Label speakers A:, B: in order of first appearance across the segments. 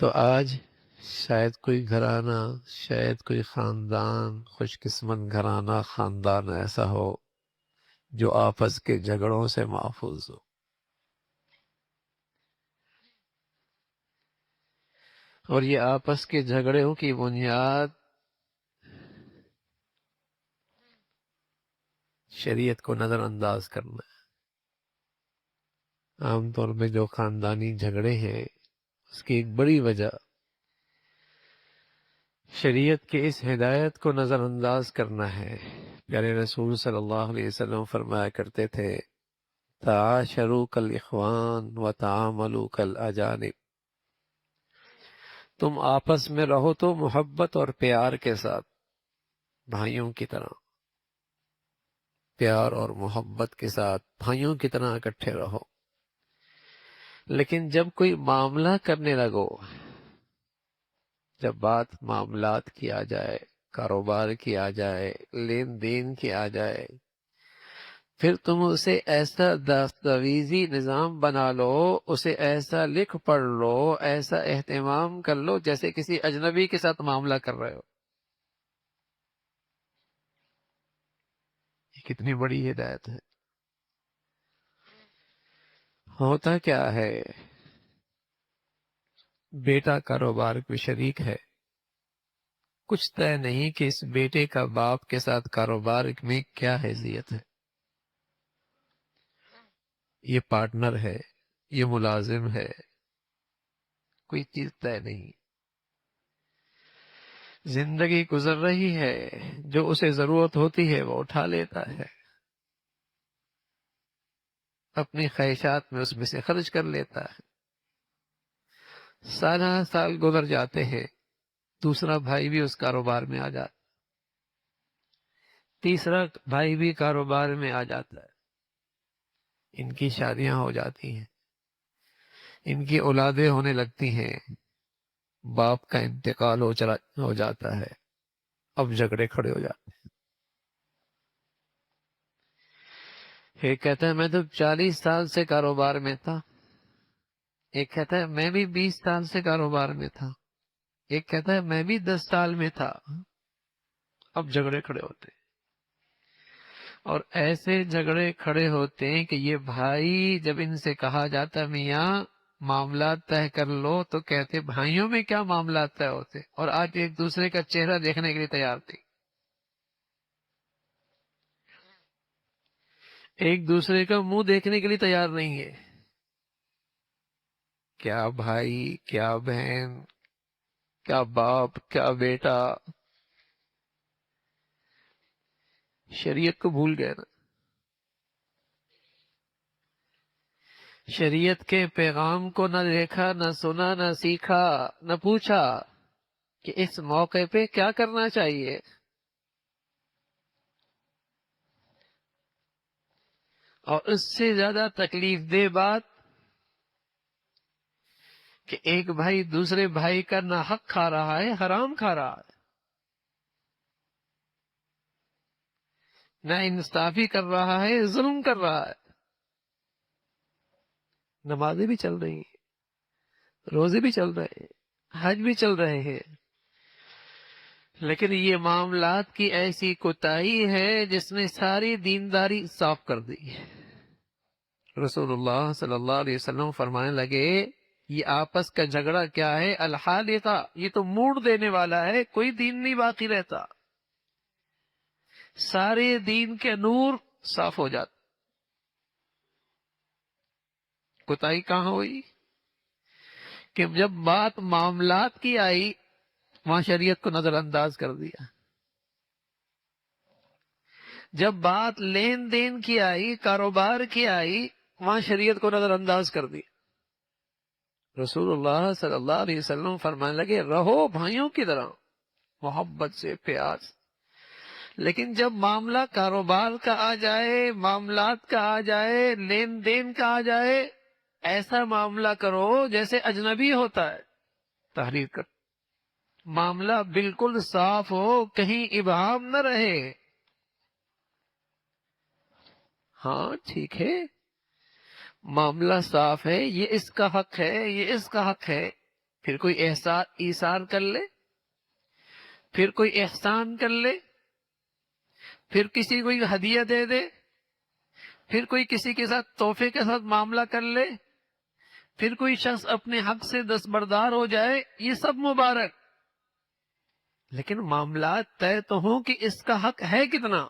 A: تو آج شاید کوئی گھرانہ، شاید کوئی خاندان، خوش قسمت گھرانہ خاندان ایسا ہو جو آپس کے جھگڑوں سے محفوظ ہو۔ اور یہ آپس کے جھگڑوں کی بنیاد شریعت کو نظر انداز کرنا ہے۔ عام طور پہ جو خاندانی جھگڑے ہیں اس کی ایک بڑی وجہ شریعت کے اس ہدایت کو نظر انداز کرنا ہے۔ پیارے رسول صلی اللہ علیہ وسلم فرمایا کرتے تھے تعاشروا کالاخوان وتعاملوا کالاجانب، تم آپس میں رہو تو محبت اور پیار کے ساتھ، بھائیوں کی طرح، پیار اور محبت کے ساتھ بھائیوں کی طرح اکٹھے رہو۔ لیکن جب کوئی معاملہ کرنے لگو، جب بات معاملات کی آ جائے، کاروبار کی آ جائے، لین دین کی آ جائے، پھر تم اسے ایسا دستاویزی نظام بنا لو، اسے ایسا لکھ پڑھ لو، ایسا اہتمام کر لو جیسے کسی اجنبی کے ساتھ معاملہ کر رہے ہو۔ یہ کتنی بڑی ہدایت ہے۔ ہوتا کیا ہے، بیٹا کاروبار میں شریک ہے، کچھ طے نہیں کہ اس بیٹے کا باپ کے ساتھ کاروبار میں کیا حیثیت ہے۔ یہ پارٹنر ہے، یہ ملازم ہے، کوئی چیز طے نہیں۔ زندگی گزر رہی ہے، جو اسے ضرورت ہوتی ہے وہ اٹھا لیتا ہے، اپنی خواہشات میں اس میں سے خرچ کر لیتا ہے۔ سالہ سال گزر جاتے ہیں، دوسرا بھائی بھی اس کاروبار میں آ جاتا، تیسرا بھائی بھی کاروبار میں آ جاتا ہے، ان کی شادیاں ہو جاتی ہیں، ان کی اولادیں ہونے لگتی ہیں، باپ کا انتقال ہو جاتا ہے، اب جھگڑے کھڑے ہو جاتے ہیں۔ ایک کہتا ہے میں تو 40 سال سے کاروبار میں تھا، ایک کہتا ہے میں بھی 20 سال سے کاروبار میں تھا، ایک کہتا ہے میں بھی 10 سال میں تھا، اب جھگڑے کھڑے ہوتے ہیں۔ اور ایسے جھگڑے کھڑے ہوتے ہیں کہ یہ بھائی جب ان سے کہا جاتا میاں معاملات طے کر لو تو کہتے بھائیوں میں کیا معاملات طے ہوتے، اور آج ایک دوسرے کا چہرہ دیکھنے کے لیے تیار تھی، ایک دوسرے کا منہ دیکھنے کے لیے تیار نہیں ہے۔ کیا بھائی، کیا بہن، کیا باپ، کیا بیٹا، شریعت کو بھول گئے نا۔ شریعت کے پیغام کو نہ دیکھا، نہ سنا، نہ سیکھا، نہ پوچھا کہ اس موقع پہ کیا کرنا چاہیے۔ اور اس سے زیادہ تکلیف دہ بات کہ ایک بھائی دوسرے بھائی کا نہ حق کھا رہا ہے، حرام کھا رہا ہے، نہ انصافی کر رہا ہے، ظلم کر رہا ہے۔ نمازیں بھی چل رہی ہیں، روزے بھی چل رہے ہیں، حج بھی چل رہے ہیں، لیکن یہ معاملات کی ایسی کوتاہی ہے جس نے ساری دینداری صاف کر دی۔ رسول اللہ صلی اللہ علیہ وسلم فرمانے لگے یہ آپس کا جھگڑا کیا ہے، الحالقہ، یہ تو موڑ دینے والا ہے، کوئی دین نہیں باقی رہتا، سارے دین کے نور صاف ہو جاتا۔ کوتاہی کہاں ہوئی کہ جب بات معاملات کی آئی وہاں شریعت کو نظر انداز کر دیا، جب بات لین دین کی آئی، کاروبار کی آئی، وہاں شریعت کو نظر انداز کر دیا۔ رسول اللہ صلی اللہ علیہ وسلم فرمانے لگے رہو بھائیوں کی طرح، محبت سے، پیار سے، لیکن جب معاملہ کاروبار کا آ جائے، معاملات کا آ جائے، لین دین کا آ جائے، ایسا معاملہ کرو جیسے اجنبی ہوتا ہے۔ تحریر کر، معاملہ بالکل صاف ہو، کہیں ابہام نہ رہے۔ ہاں ٹھیک ہے، معاملہ صاف ہے، یہ اس کا حق ہے، یہ اس کا حق ہے، پھر کوئی ایثار کر لے، پھر کوئی احسان کر لے، پھر کسی کو ہدیہ دے دے، پھر کوئی کسی کے ساتھ تحفے کے ساتھ معاملہ کر لے، پھر کوئی شخص اپنے حق سے دستبردار ہو جائے، یہ سب مبارک، لیکن معاملات طے تو ہوں کہ اس کا حق ہے کتنا،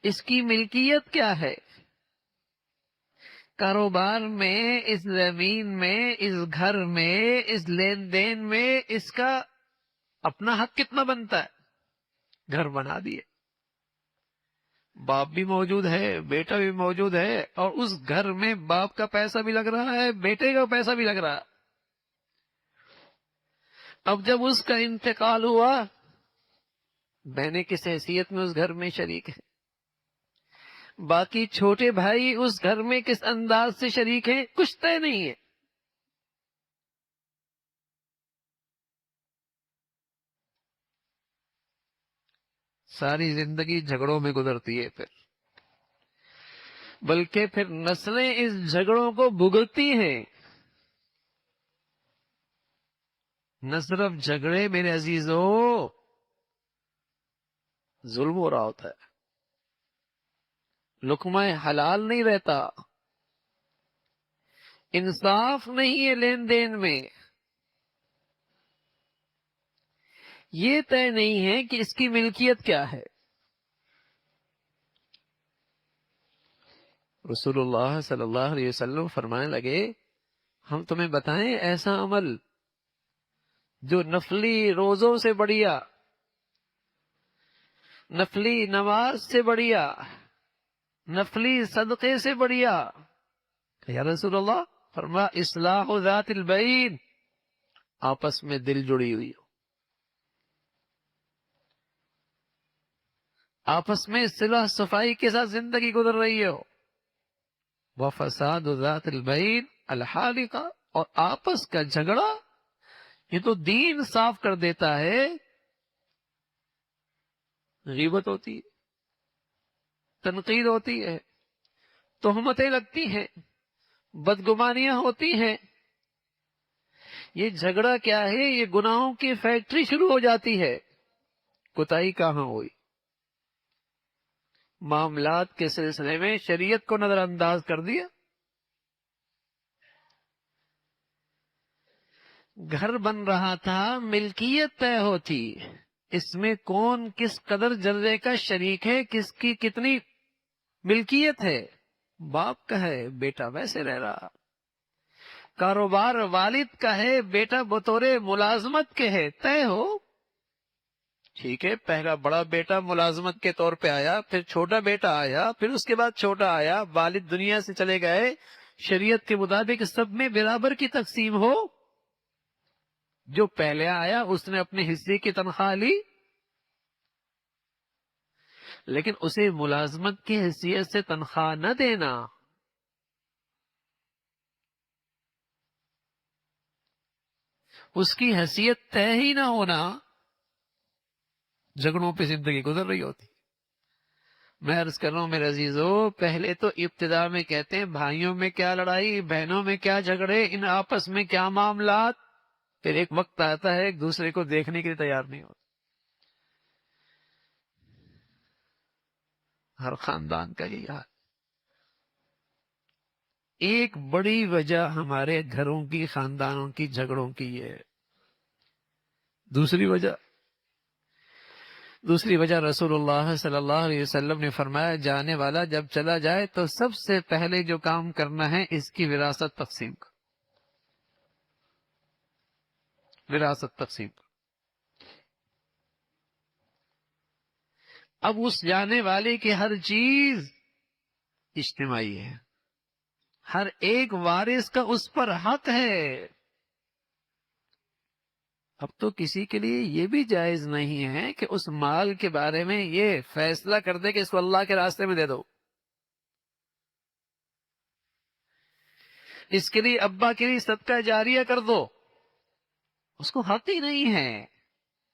A: اس کی ملکیت کیا ہے، کاروبار میں، اس زمین میں، اس گھر میں، اس لین دین میں اس کا اپنا حق کتنا بنتا ہے۔ گھر بنا دیے، باپ بھی موجود ہے، بیٹا بھی موجود ہے، اور اس گھر میں باپ کا پیسہ بھی لگ رہا ہے، بیٹے کا پیسہ بھی لگ رہا ہے۔ اب جب اس کا انتقال ہوا، بہنیں کس حیثیت میں اس گھر میں شریک ہیں، باقی چھوٹے بھائی اس گھر میں کس انداز سے شریک ہیں، کچھ طے نہیں ہے۔ ساری زندگی جھگڑوں میں گزرتی ہے، پھر بلکہ پھر نسلیں اس جھگڑوں کو بھگتتی ہیں۔ نہ صرف جھگڑے میرے عزیزوں، ظلم ہو رہا ہوتا ہے، لقمہ حلال نہیں رہتا، انصاف نہیں ہے لین دین میں، یہ طے نہیں ہے کہ اس کی ملکیت کیا ہے۔ رسول اللہ صلی اللہ علیہ وسلم فرمانے لگے، ہم تمہیں بتائیں ایسا عمل جو نفلی روزوں سے بڑھیا، نفلی نماز سے بڑھیا، نفلی صدقے سے بڑھیا۔ یا رسول اللہ، فرمایا اصلاح ذات البین، آپس میں دل جڑی ہوئی ہو، آپس میں صلح صفائی کے ساتھ زندگی گزر رہی ہو، وفساد ذات البین الحالقہ، اور آپس کا جھگڑا یہ تو دین صاف کر دیتا ہے۔ غیبت ہوتی ہے، تنقید ہوتی ہے، تہمتیں لگتی ہیں، بدگمانیاں ہوتی ہیں، یہ جھگڑا کیا ہے، یہ گناہوں کی فیکٹری شروع ہو جاتی ہے۔ کوتاہی کہاں ہوئی؟ معاملات کے سلسلے میں شریعت کو نظر انداز کر دیا۔ گھر بن رہا تھا، ملکیت طے ہوتی، اس میں کون کس قدر جرے کا شریک ہے، کس کی کتنی ملکیت ہے، باپ کا ہے، بیٹا ویسے رہ رہا، کاروبار والد کا ہے، بیٹا بطور ملازمت کے ہے، طے ہو۔ ٹھیک ہے، پہلا بڑا بیٹا ملازمت کے طور پہ آیا، پھر چھوٹا بیٹا آیا، پھر اس کے بعد چھوٹا آیا، والد دنیا سے چلے گئے، شریعت کے مطابق سب میں برابر کی تقسیم ہو۔ جو پہلے آیا اس نے اپنے حصے کی تنخواہ لی، لیکن اسے ملازمت کی حیثیت سے تنخواہ نہ دینا، اس کی حیثیت طے ہی نہ ہونا، جھگڑوں پہ زندگی گزر رہی ہوتی۔ میں عرض کر رہا ہوں میرے عزیزو، پہلے تو ابتدا میں کہتے ہیں بھائیوں میں کیا لڑائی، بہنوں میں کیا جھگڑے، ان آپس میں کیا معاملات، پھر ایک وقت آتا ہے ایک دوسرے کو دیکھنے کے لیے تیار نہیں ہوتا۔ ہر خاندان کا یہی حال۔ ایک بڑی وجہ ہمارے گھروں کی، خاندانوں کی جھگڑوں کی یہ ہے۔ دوسری وجہ رسول اللہ صلی اللہ علیہ وسلم نے فرمایا، جانے والا جب چلا جائے تو سب سے پہلے جو کام کرنا ہے اس کی وراثت تقسیم کا، وراثت تقسیم کا۔ اب اس جانے والے کی ہر چیز اجتماعی ہے، ہر ایک وارث کا اس پر حق ہے۔ اب تو کسی کے لیے یہ بھی جائز نہیں ہے کہ اس مال کے بارے میں یہ فیصلہ کر دے کہ اس کو اللہ کے راستے میں دے دو، اس کے لیے ابا کے لیے صدقہ جاریہ کر دو، اس کو حق ہی نہیں ہے۔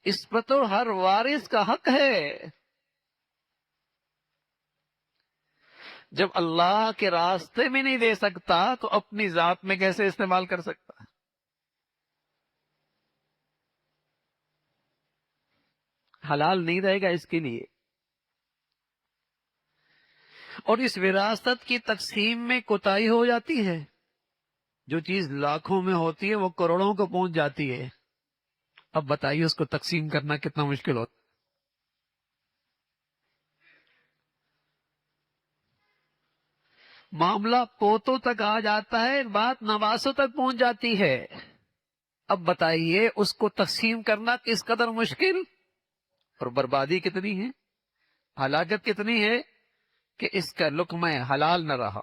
A: اس پر تو ہر وارث کا حق ہے۔ جب اللہ کے راستے میں نہیں دے سکتا تو اپنی ذات میں کیسے استعمال کر سکتا؟ حلال نہیں رہے گا اس کے لیے. اور اس وراثت کی تقسیم میں کوتاہی ہو جاتی ہے. جو چیز لاکھوں میں ہوتی ہے وہ کروڑوں کو پہنچ جاتی ہے. اب بتائیے اس کو تقسیم کرنا کتنا مشکل ہوتا. معاملہ پوتوں تک آ جاتا ہے، بات نواسوں تک پہنچ جاتی ہے. اب بتائیے اس کو تقسیم کرنا کس قدر مشکل اور بربادی کتنی ہے، ہلاکت کتنی ہے کہ اس کا لقمہ حلال نہ رہا.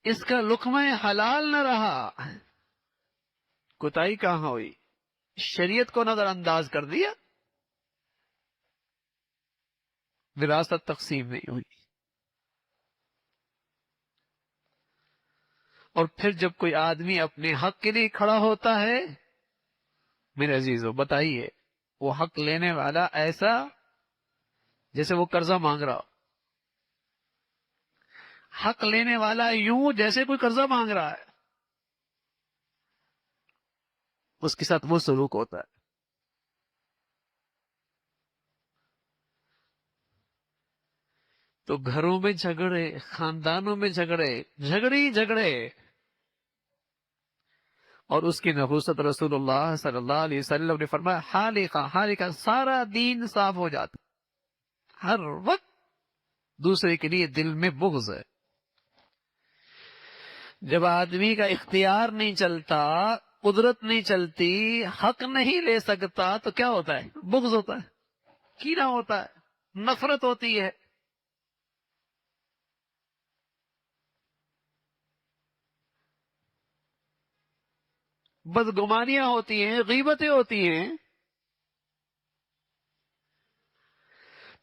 A: اس کا لقمہ حلال نہ رہا. کوتاہی کہاں ہوئی؟ شریعت کو نظر انداز کر دیا، وراثت تقسیم نہیں ہوئی. اور پھر جب کوئی آدمی اپنے حق کے لیے کھڑا ہوتا ہے، میرے عزیزو بتائیے وہ حق لینے والا ایسا جیسے وہ قرضہ مانگ رہا ہو. حق لینے والا یوں جیسے کوئی قرضہ مانگ رہا ہے، اس کے ساتھ وہ سلوک ہوتا ہے. تو گھروں میں جھگڑے، خاندانوں میں جھگڑے اور اس کی نحوست رسول اللہ صلی اللہ علیہ وسلم نے فرمایا حالقہ سارا دین صاف ہو جاتا. ہر وقت دوسرے کے لیے دل میں بغض ہے. جب آدمی کا اختیار نہیں چلتا، قدرت نہیں چلتی، حق نہیں لے سکتا تو کیا ہوتا ہے؟ بغض ہوتا ہے، کینہ ہوتا ہے، نفرت ہوتی ہے. بدگمانیاں ہوتی ہیں، غیبتیں ہوتی ہیں.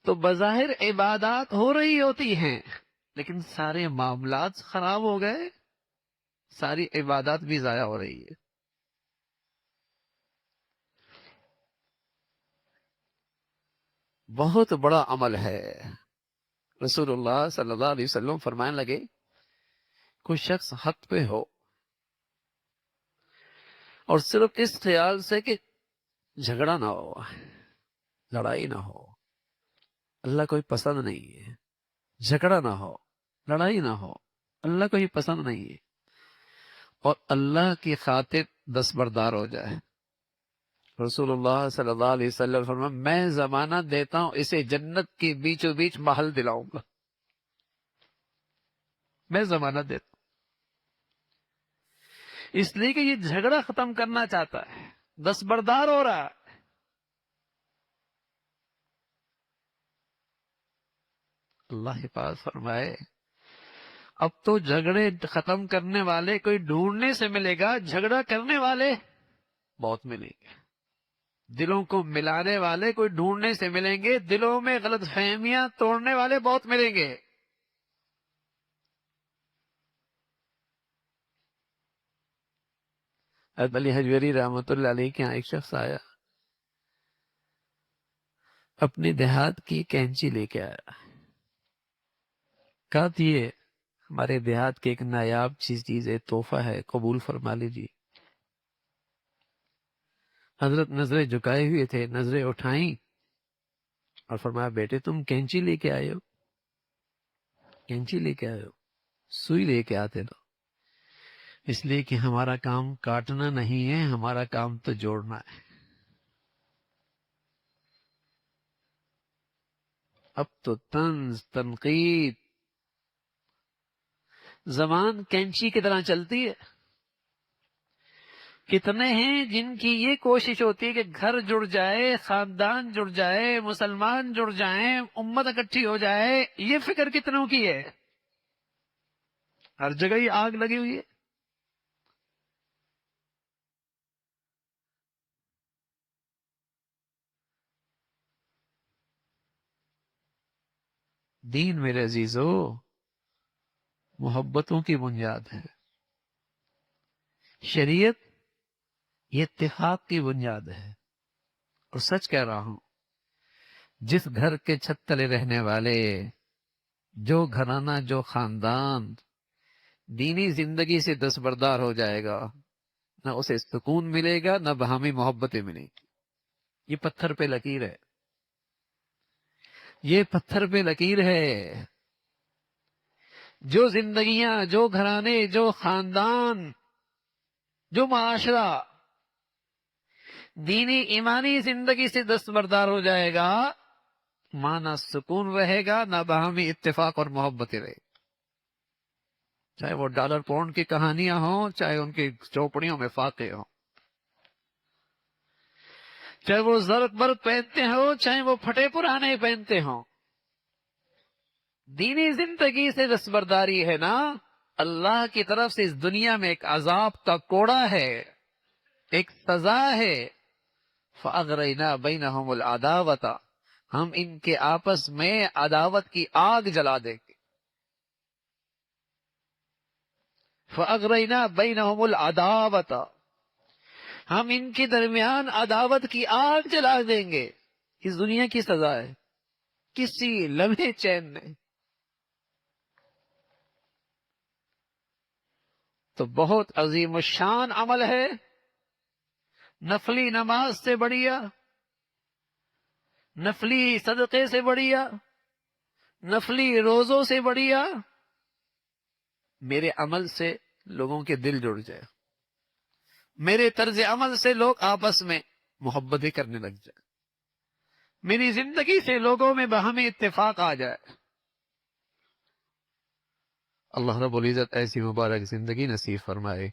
A: تو بظاہر عبادات ہو رہی ہوتی ہیں لیکن سارے معاملات خراب ہو گئے، ساری عبادات بھی ضائع ہو رہی ہے. بہت بڑا عمل ہے. رسول اللہ صلی اللہ علیہ وسلم فرمانے لگے کوئی شخص حق پہ ہو اور صرف اس خیال سے کہ جھگڑا نہ ہو، لڑائی نہ ہو، اللہ کوئی پسند نہیں ہے. جھگڑا نہ ہو، لڑائی نہ ہو، اللہ کو ہی پسند نہیں ہے، اور اللہ کی خاطر دستبردار ہو جائے. رسول اللہ صلی اللہ علیہ وسلم فرمایا میں ضمانت دیتا ہوں اسے جنت کے بیچوں بیچ محل دلاؤں گا. میں ضمانت دیتا ہوں اس لیے کہ یہ جھگڑا ختم کرنا چاہتا ہے، دستبردار ہو رہا ہے. اللہ حفاظ فرمائے. اب تو جھگڑے ختم کرنے والے کوئی ڈھونڈنے سے ملے گا، جھگڑا کرنے والے بہت ملیں گے. دلوں کو ملانے والے کوئی ڈھونڈنے سے ملیں گے، دلوں میں غلط فہمیاں توڑنے والے بہت ملیں گے. حضرت علی حجویری رحمۃ اللہ علیہ کے یہاں ایک شخص آیا، اپنے دیہات کی کینچی لے کے آیا. کہا یہ ہمارے دیہات کے ایک نایاب چیز ہے، تحفہ ہے، قبول فرما لیجیے. حضرت نظریں جھکائے ہوئے تھے، نظریں اٹھائیں اور فرمایا بیٹے تم کینچی لے کے آئے ہو، کینچی لے کے آئے ہو، سوئی لے کے آتے تو. اس لیے کہ ہمارا کام کاٹنا نہیں ہے، ہمارا کام تو جوڑنا ہے. اب تو طنز تنقید زبان کینچی کی طرح چلتی ہے. کتنے ہیں جن کی یہ کوشش ہوتی ہے کہ گھر جڑ جائے، خاندان جڑ جائے، مسلمان جڑ جائیں، امت اکٹھی ہو جائے. یہ فکر کتنوں کی ہے؟ ہر جگہ ہی آگ لگی ہوئی ہے. دین میرے عزیزو محبتوں کی بنیاد ہے. شریعت یہ اتفاق کی بنیاد ہے. اور سچ کہہ رہا ہوں، جس گھر کے چھت تلے رہنے والے، جو گھرانہ، جو خاندان دینی زندگی سے دستبردار ہو جائے گا، نہ اسے سکون ملے گا، نہ باہمی محبتیں ملیں گی۔ یہ پتھر پہ لکیر ہے، یہ پتھر پہ لکیر ہے۔ جو زندگیاں، جو گھرانے، جو خاندان، جو معاشرہ دینی ایمانی زندگی سے دستبردار ہو جائے گا، ماں نہ سکون رہے گا، نہ باہمی اتفاق اور محبتیں رہے گی۔ چاہے وہ ڈالر پاؤنڈ کی کہانیاں ہوں، چاہے ان کی چوپڑیوں میں فاقے ہوں، چاہے وہ زرق برق پہنتے ہوں، چاہے وہ پھٹے پرانے پہنتے ہوں، دینی زندگی سے دستبرداری ہے نا، اللہ کی طرف سے اس دنیا میں ایک عذاب کا کوڑا ہے، ایک سزا ہے۔ فَأَغْرَيْنَا بَيْنَهُمُ الْعَدَاوَةَ، ہم ان کے آپس میں عداوت کی آگ جلا دیں گے۔ فَأَغْرَيْنَا بَيْنَهُمُ الْعَدَاوَةَ، ہم ان کے درمیان عداوت کی آگ جلا دیں گے۔ اس دنیا کی سزا ہے، کسی لمحے چین نہیں۔ تو بہت عظیم الشان عمل ہے، نفلی نماز سے بڑھیا، نفلی صدقے سے بڑھیا، نفلی روزوں سے بڑھیا میرے عمل سے لوگوں کے دل جڑ جائے، میرے طرز عمل سے لوگ آپس میں محبتیں کرنے لگ جائے، میری زندگی سے لوگوں میں باہمی اتفاق آ جائے۔ اللہ رب العزت ایسی مبارک زندگی نصیب فرمائے۔